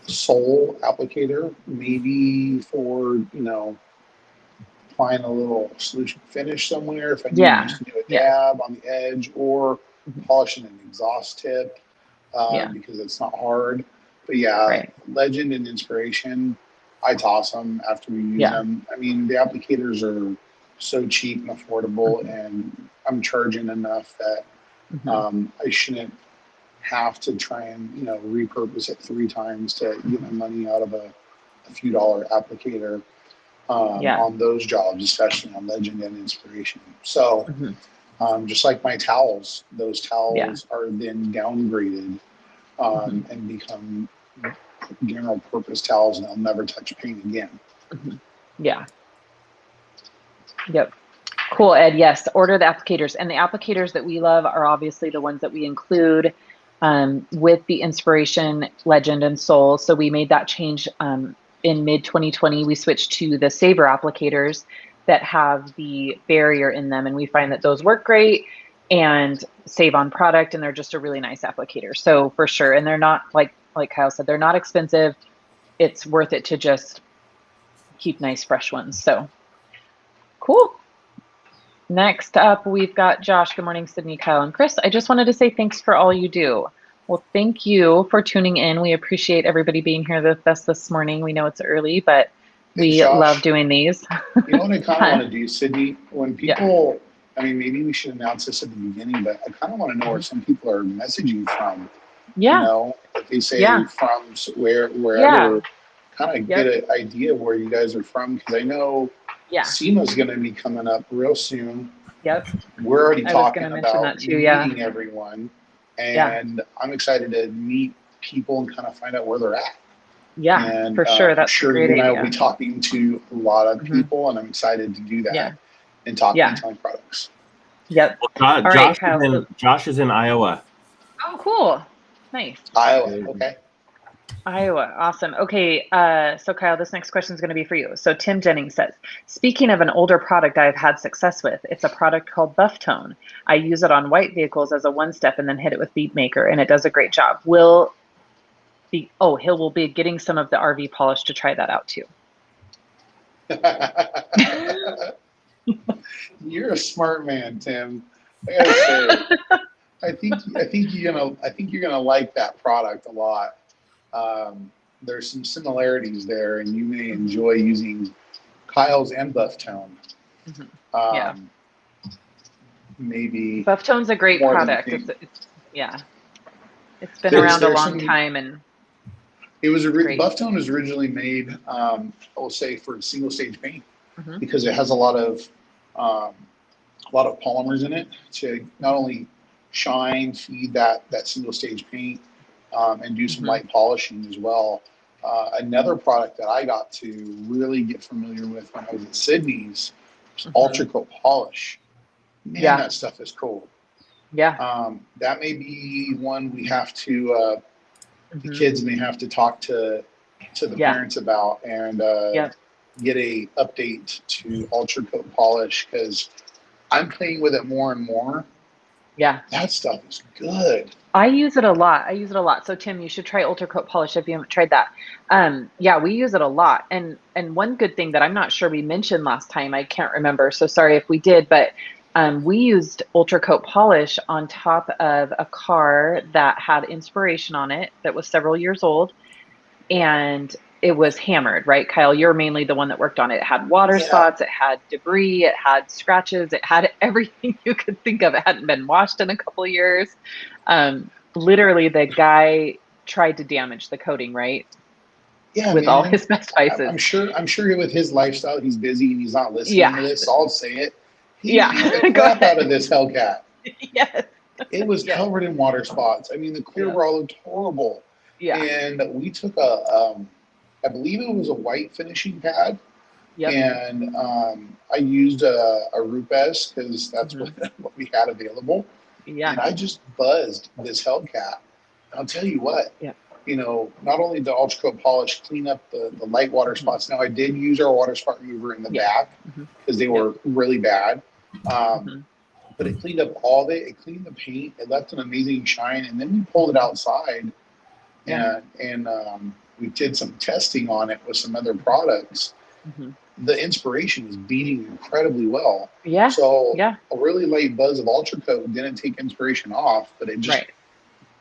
Soul applicator maybe for applying a little solution finish somewhere if I need to just do a dab on the edge, or polishing an exhaust tip because it's not hard. But Legend and Inspiration, I toss them after we use them. I mean, the applicators are so cheap and affordable, and I'm charging enough that I shouldn't have to try and repurpose it 3 times to get my money out of a few dollar applicator on those jobs, especially on Legend and Inspiration. So just like my towels, those towels are then downgraded and become general purpose towels, and they'll never touch paint again. Yep. Cool, Ed. Yes, order the applicators. And the applicators that we love are obviously the ones that we include with the Inspiration, Legend, and Soul. So we made that change in mid-2020. We switched to the Saver applicators that have the barrier in them, and we find that those work great and save on product, and they're just a really nice applicator. So for sure, and they're not, like Kyle said, they're not expensive. It's worth it to just keep nice fresh ones. So cool. Next up, we've got Josh. Good morning, Sydney, Kyle, and Chris. I just wanted to say thanks for all you do. Well, thank you for tuning in. We appreciate everybody being here with us this morning. We know it's early, but we love doing these. You know what I kind of want to do, Sydney? When people, I mean, maybe we should announce this at the beginning, but I kind of want to know where some people are messaging from. If they say from wherever, kind of get an idea where you guys are from, because I know SEMA's going to be coming up real soon. We're already talking about meeting everyone, and I'm excited to meet people and kind of find out where they're at. Yeah, And for sure. I'm That's a sure great you and I will be idea. talking to a lot of Hmm. people, and I'm excited to do Yeah. that and talk Yeah. retailing products. Yep. Well, All right, Kyle. So, Josh is in Iowa. oh, cool. Nice. Iowa, okay. Iowa. Awesome. Okay. So Kyle, this next question is going to be for you. So Tim Jennings says, speaking of an older product I've had success with, it's a product called Buff Tone. I use it on white vehicles as a one step and then hit it with Bead Maker, and it does a great job. He will be getting some of the RV polish to try that out too. You're a smart man, Tim. I gotta say, I think you're gonna like that product a lot. There's some similarities there, and you may enjoy using Kyle's and Buff Tone. Mhm. Yeah. Um, maybe Buff Tone's a great more than you product. think. Yeah. It's been around a There's long some. time and It was great. Buff Tone was originally made, I will say, for single stage paint Hmm. because it has um, a lot of polymers in it to not only shine, feed that single stage paint, and do some Hmm. light polishing as well. Another product that I got to really get familiar with when I was at Sydney's was Hmm. Ultra Coat Polish. Man, Yeah. that stuff is cool. Yeah. That may be one we have to, the Hmm. kids may have to talk to the Yeah. parents about and Yeah. get a update to Ultra Coat Polish because I'm playing with it more and more. Yeah. That stuff is good. I use it a lot. So Tim, you should try Ultra Coat Polish if you haven't tried that. Yeah, we use it a lot. And one good thing that I'm not sure we mentioned last time, I can't remember. So sorry if we did, but we used Ultra Coat Polish on top of a car that had inspiration on it that was several years old, and it was hammered, right? Kyle, you're mainly the one that worked on it. It had water Yeah. spots, it had debris, it had scratches, it had everything you could think of. It hadn't been washed in a couple of years. Literally, the guy tried to damage the coating, right? Yeah, With all man. his best spices. I'm sure with his lifestyle, he's busy and he's not listening Yeah. to this. So I'll say it. He beat Yeah. the Go crap out of ahead. this Hellcat. Yes. It was Yes. covered in water spots. I mean, the clear Yeah. bra looked horrible. Yeah. And we took I believe it was a white finishing pad. Yep. And I used a Rupes because that's Mhm. what we had available. Yeah. And I just buzzed this Hellcat. I'll tell you what, Yeah. not only the Ultra Coat Polish clean up the light water Mhm. spots. Now I did use our water spot remover in the Yeah. back Mhm. because they Yep. were really bad. Mhm. But it cleaned up all of it. It cleaned the paint. It left an amazing shine. And then we pulled it outside Yeah. and we did some testing on it with some other products. Mhm. The inspiration was beating incredibly well. Yeah. So Yeah. a really light buzz of Ultra Coat didn't take inspiration off, but it just Right.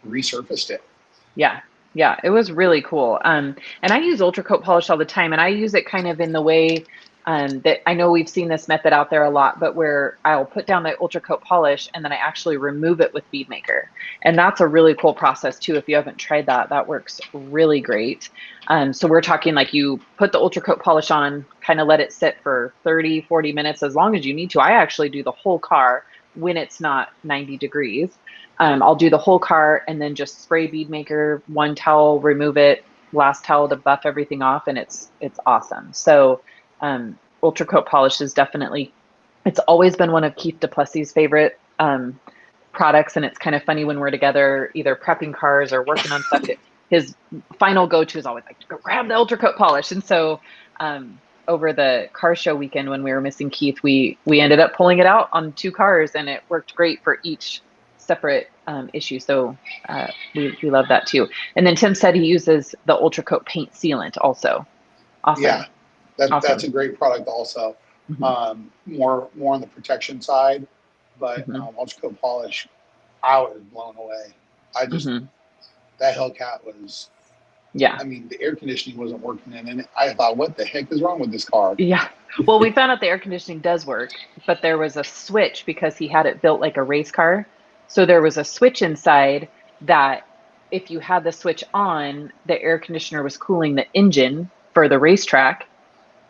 resurfaced it. Yeah. Yeah. It was really cool. And I use Ultra Coat Polish all the time, and I use it kind of in the way that I know we've seen this method out there a lot, but where I'll put down the Ultra Coat Polish and then I actually remove it with Bead Maker. And that's a really cool process too. If you haven't tried that, that works really great. So we're talking like you put the Ultra Coat Polish on, kind of let it sit for 30, 40 minutes, as long as you need to. I actually do the whole car when it's not 90 degrees. I'll do the whole car and then just spray Bead Maker, one towel, remove it, last towel to buff everything off, and it's awesome. So Ultra Coat Polish is definitely, it's always been one of Keith Duplessis' favorite products, and it's kind of funny when we're together, either prepping cars or working on stuff. His final go-to is always like, go grab the Ultra Coat Polish, and so over the car show weekend when we were missing Keith, we ended up pulling it out on two cars, and it worked great for each separate issue. So we love that too. And then Tim said he uses the Ultra Coat paint sealant also. Awesome. Yeah, that's Awesome. a great product also. Mm-hmm. More on the protection side, but Mm-hmm. Ultra Coat Polish, I was blown away. Mm-hmm. That Hellcat was, Yeah. I mean, the air conditioning wasn't working in it. I thought, what the heck is wrong with this car? Yeah. Well, we found out the air conditioning does work, but there was a switch because he had it built like a race car. So there was a switch inside that if you had the switch on, the air conditioner was cooling the engine for the racetrack,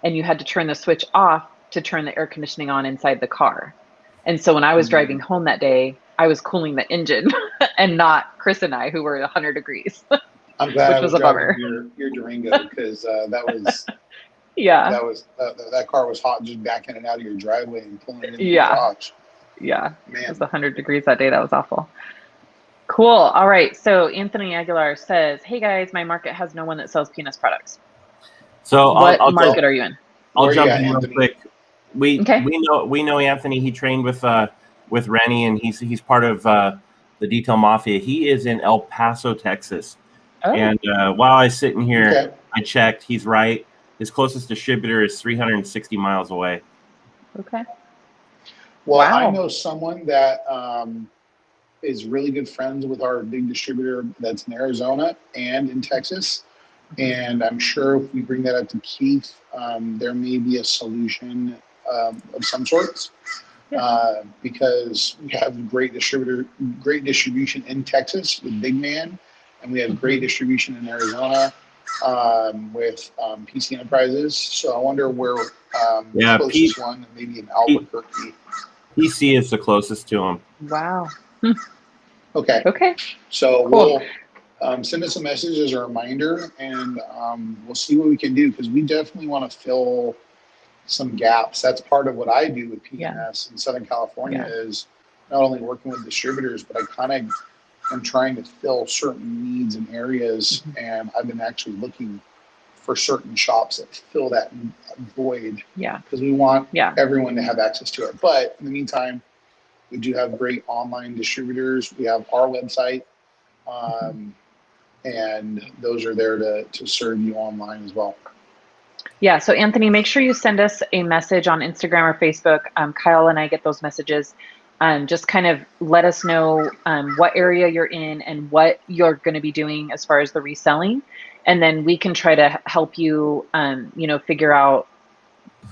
and you had to turn the switch off to turn the air conditioning on inside the car. And so when I was driving home that day, I was cooling the engine and not Chris and I, who were 100 degrees. I'm glad I which was was a driving bummer. your Durango because Yeah, that car was hot just backing it out of your driveway and pulling it into the yeah, garage. yeah. It was Man, 100 degrees that day. That was awful. Cool. All right. So Anthony Aguilar says, "Hey guys, my market has no one that sells penis products. So What well, market are you in?" I'll where are you jump at, in real Anthony? quick. We Okay. we know Anthony. He trained with Rennie, and he's part of the Detail Mafia. He is in El Paso, Texas. Oh, And while I was sitting here, Okay. I checked. He's right. His closest distributor is 360 miles away. okay. Well, I Wow. know someone that is really good friends with our big distributor that's in Arizona and in Texas. Mhm. And I'm sure if we bring that up to Keith, there may be a solution of some sorts Yeah. because we have great distribution in Texas with Big Man, and we have great Mhm. distribution in Arizona with PC Enterprises. So I wonder where the Yeah, closest one, maybe in Albuquerque. PC is the closest to him. Wow. Hmm. Okay, Okay. so Cool. we'll send us a message as a reminder, and we'll see what we can do because we definitely want to fill some gaps. That's part of what I do with Yeah. PNS in Southern California Yeah. is not only working with distributors, but I kind of am trying to fill certain needs in areas, Mhm. and I've been actually looking for certain shops that fill that void Yeah. because we want Yeah. everyone to have access to it. But in the meantime, we do have great online distributors. We have our website. Mhm. Um, and those are there to serve you online as well. Yeah. So Anthony, make sure you send us a message on Instagram or Facebook. Kyle and I get those messages. Just kind of let us know what area you're in and what you're going to be doing as far as the reselling, and then we can try to help you. Figure out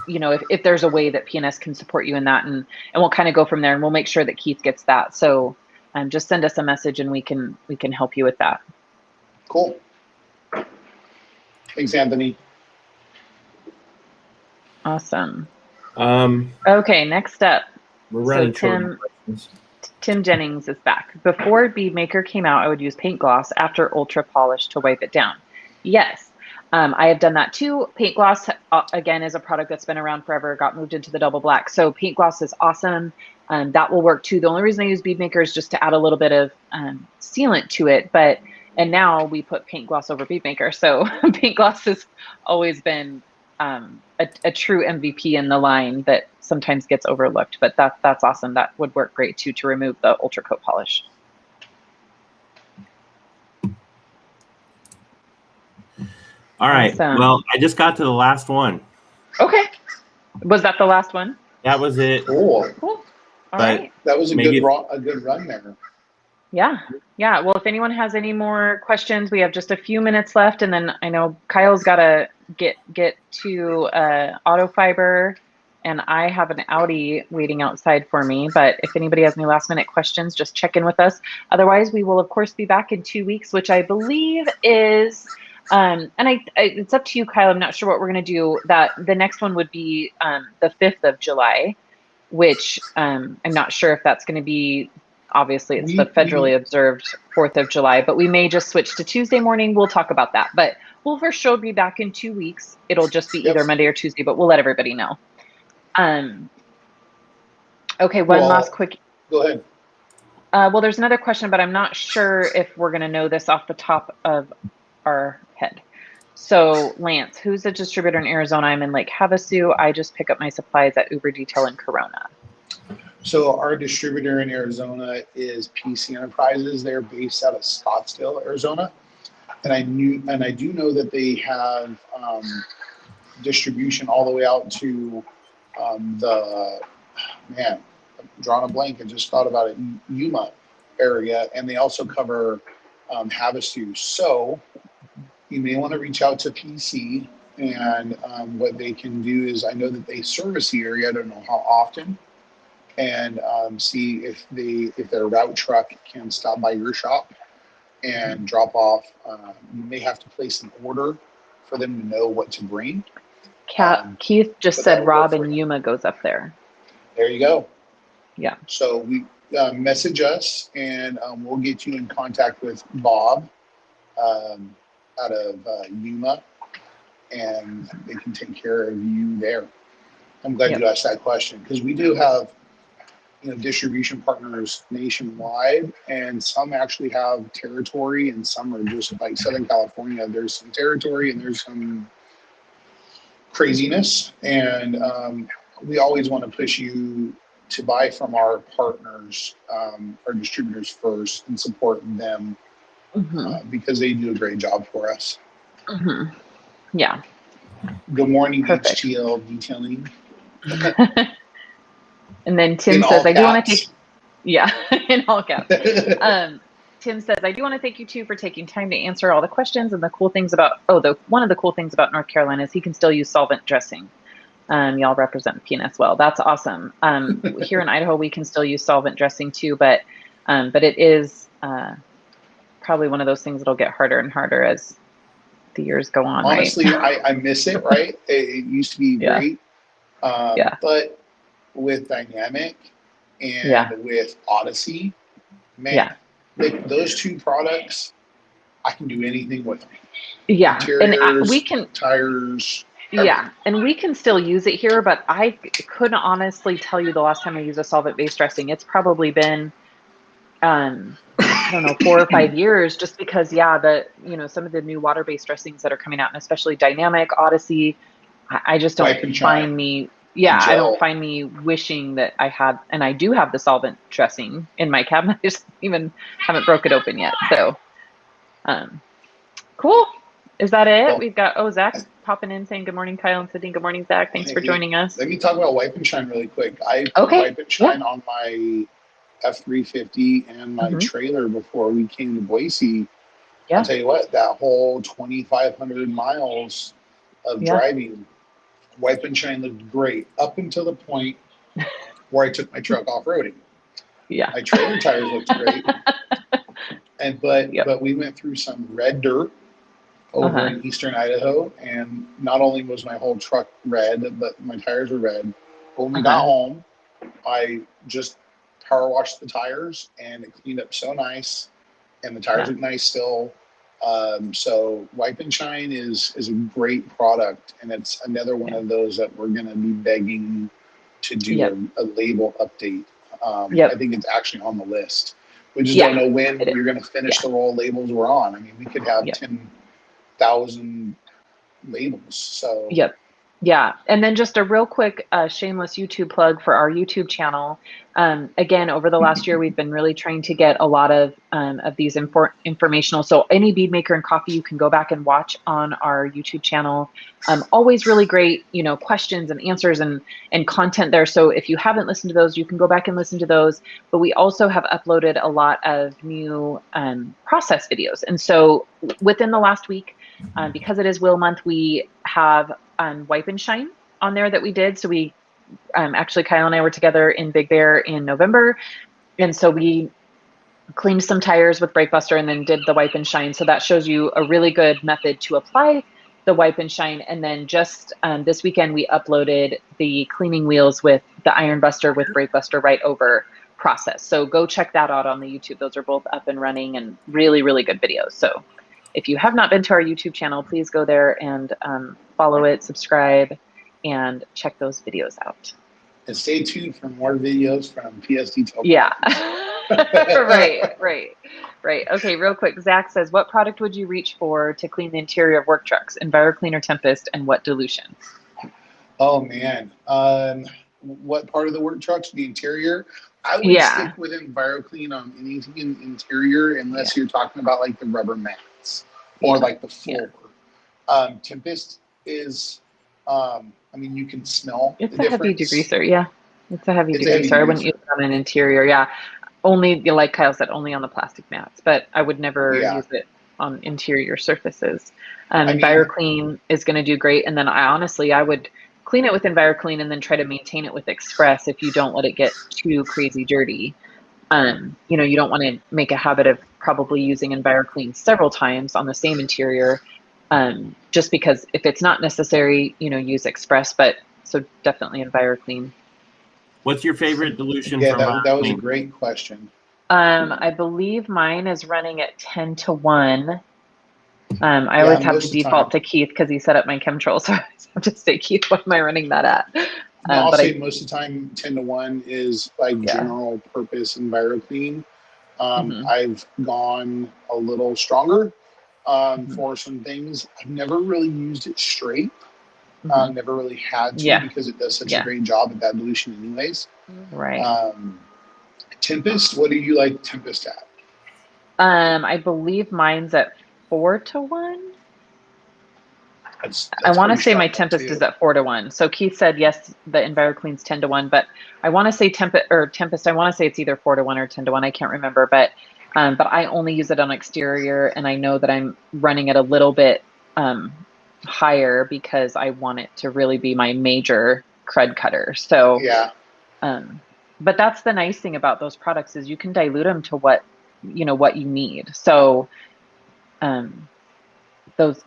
if there's a way that PNS can support you in that, and we'll kind of go from there, and we'll make sure that Keith gets that. So just send us a message and we can help you with that. Cool. Thanks, Anthony. Awesome. Um, Okay, next up. we're So running short on questions. Tim Jennings is back. Before Bead Maker came out, I would use paint gloss after ultra polish to wipe it down. Yes, I have done that too. Paint gloss, again, is a product that's been around forever, got moved into the double black. So paint gloss is awesome. That will work too. The only reason I use Bead Maker is just to add a little bit of sealant to it. And now we put paint gloss over Bead Maker. So paint gloss has always been a true MVP in the line that sometimes gets overlooked, but that's awesome. That would work great too to remove the ultra coat polish. All right. Awesome. Well, I just got to the last one. Okay. Was that the last one? That was it. Cool. Cool. All But right. That was a maybe good run there. Yeah. Yeah. Well, if anyone has any more questions, we have just a few minutes left, and then I know Kyle's got to get to auto fiber, and I have an Audi waiting outside for me. But if anybody has any last minute questions, just check in with us. Otherwise, we will of course be back in 2 weeks, which I believe is and it's up to you, Kyle. I'm not sure what we're going to do. That the next one would be the 5th of July, which I'm not sure if that's going to be, obviously it's the We federally observed 4th of July, but we may just switch to Tuesday morning. We'll talk about that, but we'll for sure be back in 2 weeks. It'll just be Yep. either Monday or Tuesday, but we'll let everybody know. Okay, one last Well, quick. go ahead. Well, there's another question, but I'm not sure if we're going to know this off the top of our head. So Lance, who's a distributor in Arizona? I'm in Lake Havasu. I just pick up my supplies at Uber Detail in Corona. So our distributor in Arizona is PC Enterprises. They're based out of Scottsdale, Arizona, and I do know that they have distribution all the way out to the man. I'm drawing a blank. I just thought about it. Yuma area, and they also cover Havasu. So you may want to reach out to PC, and what they can do is I know that they service the area. I don't know how often, and see if their route truck can stop by your shop and drop off. You may have to place an order for them to know what to bring. Keith just But that said would work Rob for and him. Yuma goes up there. There you go. Yeah. So we message us, and we'll get you in contact with Bob, out of Yuma, and they can take care of you there. I'm glad you asked that question, because we do have, distribution partners nationwide, and some actually have territory, and some are just like Southern California. There's some territory and there's some craziness, and we always want to push you to buy from our partners, our distributors first, and support them because they do a great job for us. Yeah. Good morning, HTL Detailing. And then Tim says, I do want to take, in all caps. Tim says, I do want to thank you too for taking time to answer all the questions, and the cool things about, one of the cool things about North Carolina is he can still use solvent dressing. Y'all represent PNS well. That's awesome. Here in Idaho, we can still use solvent dressing too, but it is probably one of those things that'll get harder and harder as the years go on. Honestly, right? I miss it, right? It used to be great. But with Dynamic and with Odyssey, man, those two products, I can do anything with them. Interiors, and we can tires. Everything. And we can still use it here, but I couldn't honestly tell you the last time I used a solvent-based dressing. It's probably been, I don't know, 4 or 5 years, just because, some of the new water-based dressings that are coming out, and especially Dynamic, Odyssey, I just don't find me, I don't find me wishing that I had, and I do have the solvent dressing in my cabinet. I just even haven't broke it open yet. So, cool. Is that it? Well, we've got, Zach's popping in saying, good morning, Kyle and Sydney. Good morning, Zach. Thanks for joining us. Let me talk about Wipe and Shine really quick. I put Wipe and Shine on my F350 and my trailer before we came to Boise. I'll tell you what, that whole 2,500 miles of driving, Wipe and Shine looked great up until the point where I took my truck off-roading. My trailer tires looked great. But we went through some red dirt over in eastern Idaho, and not only was my whole truck red, but my tires were red. But when we got home, I just power washed the tires, and it cleaned up so nice, and the tires look nice still. So Wipe and Shine is a great product, and it's another one of those that we're going to be begging to do a label update. I think it's actually on the list. We just don't know when we're going to finish the roll of labels we're on. I mean, we could have 10,000 labels. So and then just a real quick shameless YouTube plug for our YouTube channel. Again, over the last year, we've been really trying to get a lot of these informational. So any bead maker and coffee, you can go back and watch on our YouTube channel. Always really great, questions and answers and content there. So if you haven't listened to those, you can go back and listen to those. But we also have uploaded a lot of new process videos. And so within the last week, because it is Wheel Month, we have Wipe and Shine on there that we did. So we actually, Kyle and I were together in Big Bear in November. And so we cleaned some tires with Brake Buster and then did the Wipe and Shine. So that shows you a really good method to apply the Wipe and Shine. And then just this weekend, we uploaded the cleaning wheels with the Iron Buster with Brake Buster right over process. So go check that out on the YouTube. Those are both up and running and really, really good videos. So if you have not been to our YouTube channel, please go there and follow it, subscribe, and check those videos out. And stay tuned for more videos from PS Detail. Right. Okay, real quick. Zach says, what product would you reach for to clean the interior of work trucks? EnviroClean or Tempest, and what dilution? Oh, man. What part of the work trucks? The interior? I would stick with EnviroClean on anything in the interior, unless you're talking about like the rubber mats or like the floor. Tempest is, you can smell it's the a difference. Heavy degreaser, It's a heavy degreaser. I wouldn't use it on an interior, Only, like Kyle said, only on the plastic mats, but I would never use it on interior surfaces. EnviroClean is going to do great. And then I would clean it with EnviroClean and then try to maintain it with Express if you don't let it get too crazy dirty. You don't want to make a habit of probably using EnviroClean several times on the same interior, just because if it's not necessary, use Express, but so definitely EnviroClean. What's your favorite dilution? That was a great question. I believe mine is running at 10 to 1. I Yeah, always have to most of the default time. to Keith because he set up my chemtrail. So I have to say, Keith, what am I running that at? No, I'll But say I, most of the time 10-1 is like yeah. general purpose EnviroClean. Hmm. I've gone a little stronger Hmm. for some things. I've never really used it straight. Hmm. Never really had to Yeah. because it does such a Yeah. great job at that dilution anyways. Right. Um, Tempest, what do you like Tempest at? I believe mine's at 4-1. I That's want to pretty say my strong though Tempest is too. at 4-1. So Keith said yes, the EnviroClean's 10-1, but I want to say Tempest. I want to say it's either 4-1 or 10-1. I can't remember, but I only use it on exterior, and I know that I'm running it a little bit um, higher because I want it to really be my major crud cutter. So, Yeah. um, but that's the nice thing about those products is you can dilute them to what you need. So. Um, those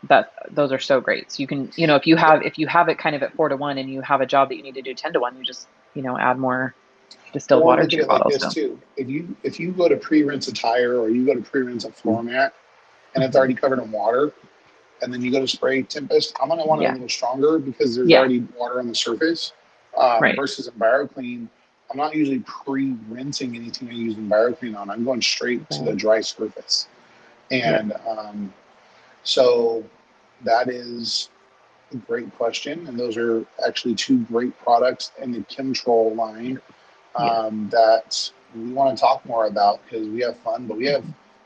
are so great. So you can, if you have it kind of at 4-1 and you have a job that you need to do 10-1, you just, add more distilled Or water look to at your it like bottle. this So too. If you go to pre-rinse a tire or you go to pre-rinse a floor mat and it's mhm. already covered in water, and then you go to spray Tempest, I'm gonna want it a Yeah, little stronger because there's yeah, already water on the surface. right. Versus EnviroClean, I'm not usually pre-rinsing anything I use EnviroClean on. I'm going straight to the Right. dry surface, Yep. and so that is a great question. And those are actually two great products in the Chemtrol line Yep. Yes. that we want to talk more about because we have fun, but Mhm.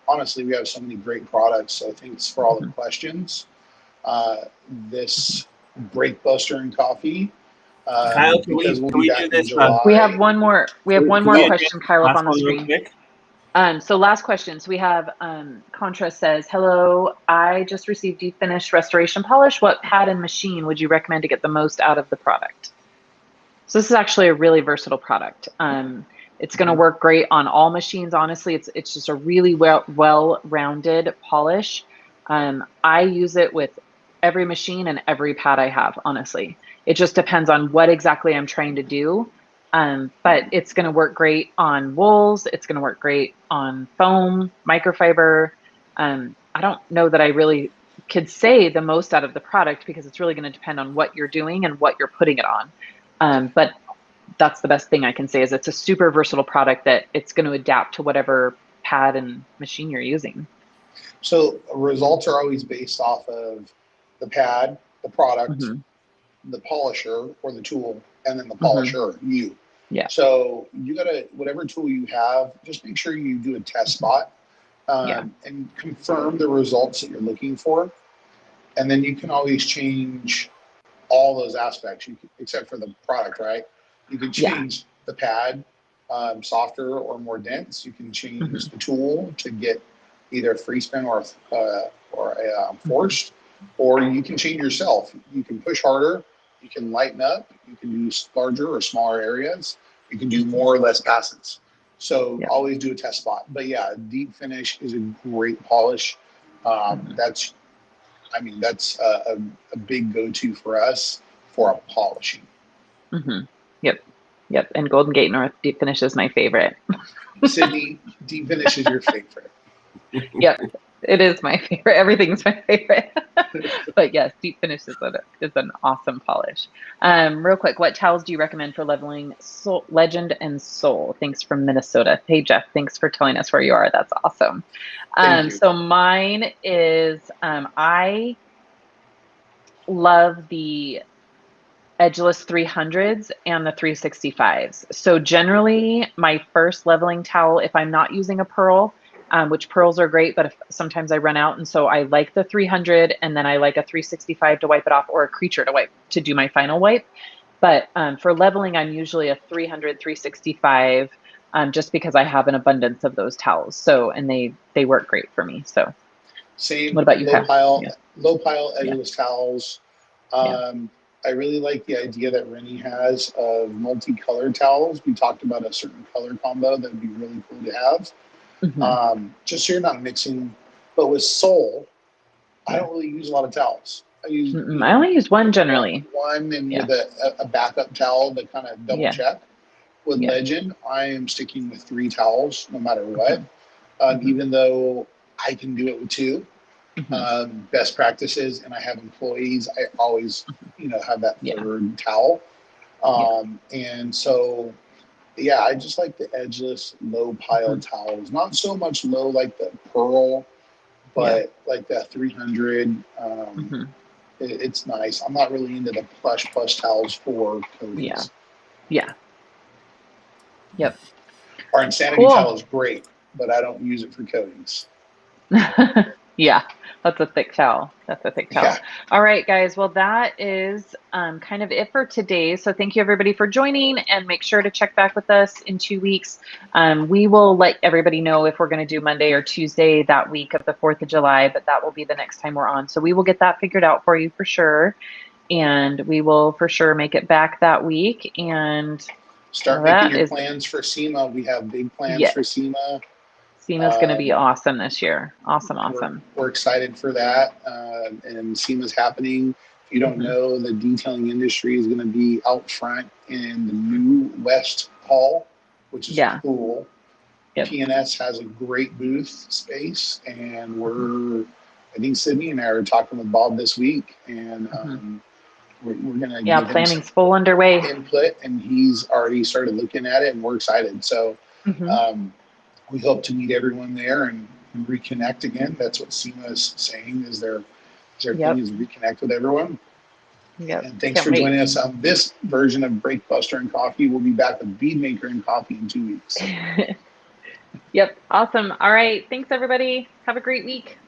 honestly, we have so many great products. So thanks for all the Mhm. questions. This Mhm. break buster and coffee, Kyle, can we because we'll can be we do back in this? We have July. one more. We have one Can more we Oh, address question, this Kyle, up last on the one real screen. quick? So last question. So we have Contra says, "Hello, I just received deep finish restoration polish. What pad and machine would you recommend to get the most out of the product?" So this is actually a really versatile product. It's going to work great on all machines. Honestly, it's just a really well-rounded polish. I use it with every machine and every pad I have. Honestly, it just depends on what exactly I'm trying to do. But it's going to work great on wools. It's going to work great on foam, microfiber. I don't know that I really could say the most out of the product because it's really going to depend on what you're doing and what you're putting it on. But that's the best thing I can say is it's a super versatile product that it's going to adapt to whatever pad and machine you're using. so results are always based off of the pad, the product, Hmm. the polisher or the tool, and then the Hmm. polisher, you. Yeah. So you gotta, whatever tool you have, just make sure you do a test Hmm. spot Yeah. and confirm the results that you're looking for. And then you can always change all those aspects, except for the product, right? You can Yeah. change the pad softer or more dense. You can Hmm. change the tool to get either free spin or a Hmm. forced, or you can change yourself. You can push harder. You can lighten up. You can do larger or smaller areas. You can do Hmm. more or less passes. So Yeah. always do a test spot. But yeah, deep finish is a great polish. Hmm. That's that's a big go-to for us for a polishing. Hmm. Yep. Yep. And Golden Gate North Deep Finish is my favorite. Sydney, deep finish is your favorite. Yep. It is my favorite. Everything's my favorite. But yes, Deep Finish is an awesome polish. Real quick, what towels do you recommend for leveling Soul, Legend and Soul? Thanks from Minnesota. Hey Jeff, thanks for telling us where you are. That's awesome. Thank you. So mine is I love the edgeless 300s and the 365s. So generally, my first leveling towel, if I'm not using a pearl, which pearls are great, but sometimes I run out, and so I like the 300, and then I like a 365 to wipe it off, or a creature to do my final wipe. But for leveling, I'm usually a 300, 365, just because I have an abundance of those towels. So and they work great for me. So what Same about you, Kyle? Yeah, low pile yeah, edgeless towels. yeah. I really like the idea that Rennie has of multicolored towels. We talked about a certain color combo that would be really cool to have. Hmm. Just so you're not mixing. But with Soul, I Yeah. don't really use a lot of towels. I use, Mm-mm. I only use one generally. one and Yeah, with a backup towel to kind of double yeah, check. With yeah. Legend, I am sticking with three towels no matter what. Hmm. Hmm. Even though I can do it with two. best practices, and I have employees, I always, have that Yeah. third towel. And so, yeah, I just like the edgeless, low pile towels. Not so much low like the pearl, but like that 300. It's nice. I'm not really into the plush towels for coatings. Yeah. Yep. Our Insanity Cool. towel is great, but I don't use it for coatings. Yeah, that's a thick towel. That's a thick towel. Yeah. All right, guys. Well, that is kind of it for today. So thank you everybody for joining, and make sure to check back with us in 2 weeks. We will let everybody know if we're going to do Monday or Tuesday that week of the 4th of July, but that will be the next time we're on. So we will get that figured out for you for sure. And we will for sure make it back that week. And start making your plans for SEMA. We have big plans for SEMA. SEMA's going to be awesome this year. Awesome. We're excited for that. And SEMA's happening. If you don't know, the detailing industry is going to be out front in the new West Hall, which is cool. PNS has a great booth space, and I think Sydney and I are talking with Bob this week, and we're going to give planning's full underway. Input, and he's already started looking at it, and we're excited. So we hope to meet everyone there and reconnect again. That's what SEMA is saying, is their thing is reconnect with everyone. And thanks for joining us on this version of Break Buster and Coffee. We'll be back with Bead Maker and Coffee in 2 weeks. Yep. Awesome. All right. Thanks, everybody. Have a great week.